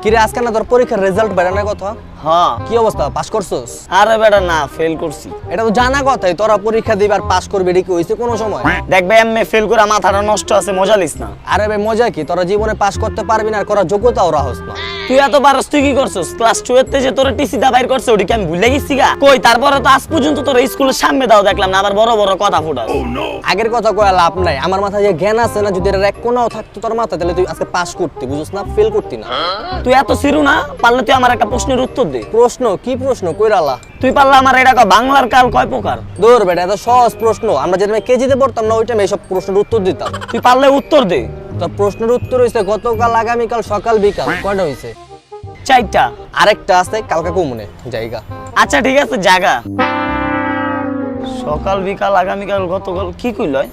কিরে আজকে না তোর পরীক্ষার রেজাল্ট বেরানোর কথা? হ্যাঁ। কি অবস্থা, পাস করছস? আরে বেটা না, ফেল করছি। এটা তো জানা কথাই, তোরা পরীক্ষা দিবি আর পাস করবি, এটা কি হইছে কোনো সময়? দেখবে এমএ ফেল করে মাথাটা নষ্ট আছে, মজা লিস না। আরে ভাই মজা কি, তোরা জীবনে পাস করতে পারবি না আর করার যোগ্যতাও রাহস না। তুই এত পারস, তুই কি করছস? ক্লাস 2 এর যে তোর টিসি দা বাইর করছে, ওটা কি আমি ভুলে গেছি গা? কই তারপরে তো আজ পর্যন্ত তোর স্কুলের সামনে দাও দেখলাম না, আবার বড় বড় কথা ফুটাস। আগের কথা কয়ে লাভ নাই, আমার মাথায় যে জ্ঞান আছে না, যদি এর এক কোনাও থাকতো তোর মাথায়, তাহলে তুই আজকে পাস করতি, বুঝছ না? ফেল করতি না। তুই এত সিরু না, পারলে তুই আমার একটা প্রশ্নের উত্তর দে। প্রশ্ন? কি প্রশ্ন কইরালা? তুই পারলে আমার এটা কও, বাংলার কাল কয় প্রকার? দূর বেটা, এত সহজ প্রশ্ন, আমরা যেটা কেজিতে পড়তাম না ওই টাইমে এইসব প্রশ্নের উত্তর দিতাম। তুই পারলে উত্তর দে। তোর প্রশ্নের উত্তর হইছে গতকাল, আগামীকাল, সকাল, বিকাল। কয়টা হইছে? 4টা। আরেকটা আছে কালকা কমনে জায়গা। আচ্ছা ঠিক আছে, জাগা। সকাল বিকাল আগামীকাল গতকাল কি কইলয়?